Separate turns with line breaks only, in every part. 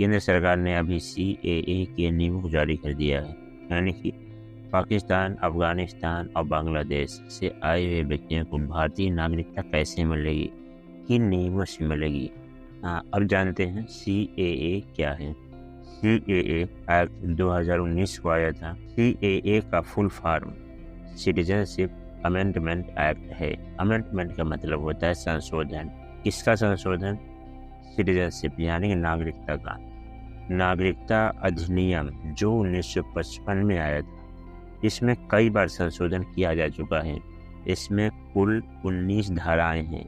केंद्र सरकार ने अभी CAA के नियमों को जारी कर दिया है, यानी कि पाकिस्तान, अफगानिस्तान और बांग्लादेश से आए हुए व्यक्तियों को भारतीय नागरिकता कैसे मिलेगी, किन नियमों से मिलेगी। अब जानते हैं CAA क्या है। CAA एक्ट 2019 को आया था। CAA का full form citizenship amendment act है। अमेंडमेंट का मतलब होता है संशोधन। किसका संशोधन? सिटीजनशिप यानी कि नागरिकता का। नागरिकता अधिनियम जो 1955 में आया था, इसमें कई बार संशोधन किया जा चुका है। इसमें कुल 19 धाराएं हैं।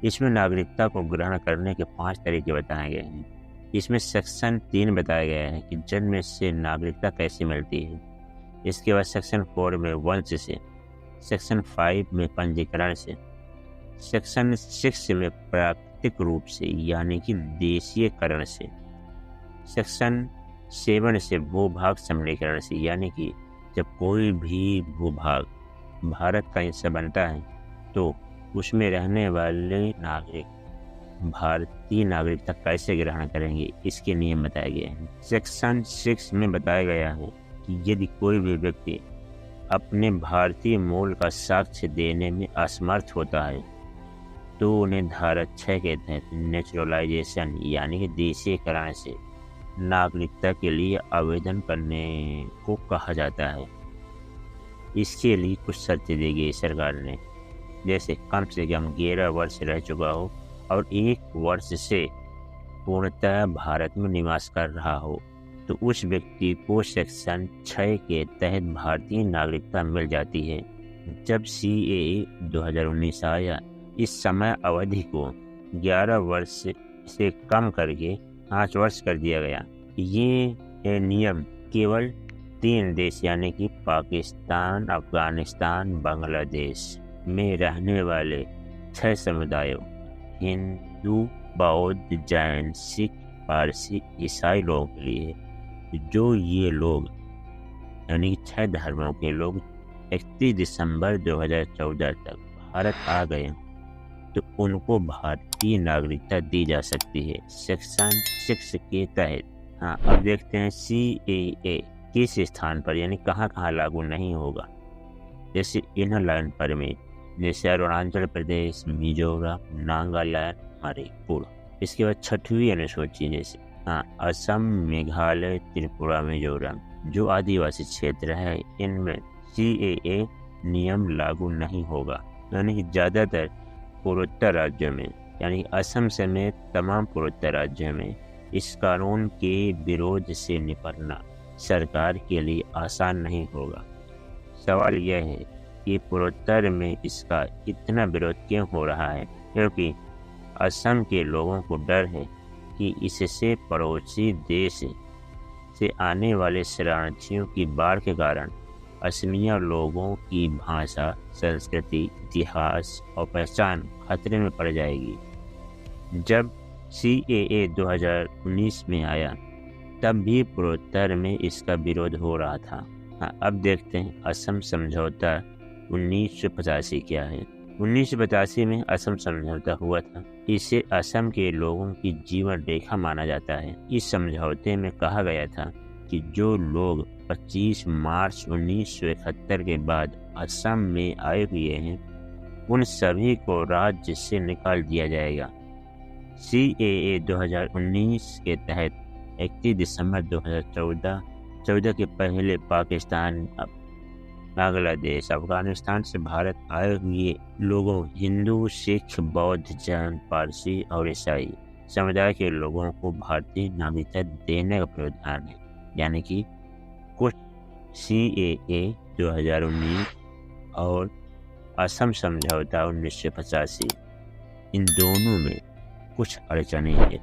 इसमें नागरिकता को ग्रहण करने के 5 तरीके बताए गए हैं। इसमें सेक्शन 3 बताया गया है कि जन्म से नागरिकता कैसे मिलती है। इसके बाद सेक्शन 4 में वंश से, सेक्शन 5 में पंजीकरण से, सेक्शन 6 में प्राकृतिक रूप से यानी कि देशीयकरण से, सेक्शन 7 से भूभाग समूहीकरण से, यानी कि जब कोई भी भूभाग भारत का हिस्सा बनता है तो उसमें रहने वाले नागरिक भारतीय नागरिकता कैसे ग्रहण करेंगे, इसके नियम बताए गए हैं। सेक्शन 6 में बताया गया है कि यदि कोई भी व्यक्ति अपने भारतीय मूल का साक्ष्य देने में असमर्थ होता है तो उन्हें धारा 6 के तहत नेचुरलाइजेशन यानी कि देशीयकरण से नागरिकता के लिए आवेदन करने को कहा जाता है। इसके लिए कुछ शर्तें दी गई सरकार ने, जैसे कम से कम 11 वर्ष रह चुका हो और 1 वर्ष से पूर्णतः भारत में निवास कर रहा हो, तो उस व्यक्ति को सेक्शन 6 के तहत भारतीय नागरिकता मिल जाती है। जब CAA 2019 आया, इस समय अवधि को 11 वर्ष से कम करके 5 वर्ष कर दिया गया। ये नियम केवल 3 देश यानी कि पाकिस्तान, अफगानिस्तान, बांग्लादेश में रहने वाले 6 समुदायों हिंदू, बौद्ध, जैन, सिख, पारसी, ईसाई लोगों के लिए। जो ये लोग यानी कि 6 धर्मों के लोग 31 दिसंबर 2014 तक भारत आ गए तो उनको भारतीय नागरिकता दी जा सकती है सेक्शन 6 के तहत। अब देखते हैं CAA किस स्थान पर यानी कहाँ कहाँ लागू नहीं होगा। जैसे इनर लाइन परमिट, जैसे अरुणाचल प्रदेश, मिजोरम, नागालैंड, मणिपुर। इसके बाद 6वीं अनुसूची जैसे असम, मेघालय, त्रिपुरा, मिजोरम जो आदिवासी क्षेत्र है, इनमें CAA नियम लागू नहीं होगा। यानी कि ज़्यादातर पूर्वोत्तर राज्यों में यानी असम समेत तमाम पूर्वोत्तर राज्यों में इस कानून के विरोध से निपटना सरकार के लिए आसान नहीं होगा। सवाल यह है कि पूर्वोत्तर में इसका इतना विरोध क्यों हो रहा है? क्योंकि असम के लोगों को डर है कि इससे पड़ोसी देश से आने वाले शरणार्थियों की बाढ़ के कारण असमिया लोगों की भाषा, संस्कृति, इतिहास और पहचान खतरे में पड़ जाएगी। जब CAA 2019 में आया तब भी पूर्वोत्तर में इसका विरोध हो रहा था। अब देखते हैं असम समझौता 1985 क्या है। 1985 में असम समझौता हुआ था। इसे असम के लोगों की जीवन रेखा माना जाता है। इस समझौते में कहा गया था कि जो लोग 25 मार्च 1971 के बाद असम में आए हुए हैं उन सभी को राज्य से निकाल दिया जाएगा। CAA 2019 के तहत 31 दिसंबर 2014 के पहले पाकिस्तान, बांग्लादेश, अफगानिस्तान से भारत आए हुए लोगों हिंदू, सिख, बौद्ध, जैन, पारसी और ईसाई समुदाय के लोगों को भारतीय नागरिकता देने का प्रावधान है। यानी कि कुछ CAA 2019 और असम समझौता 1985 इन दोनों में कुछ अड़चनें हैं।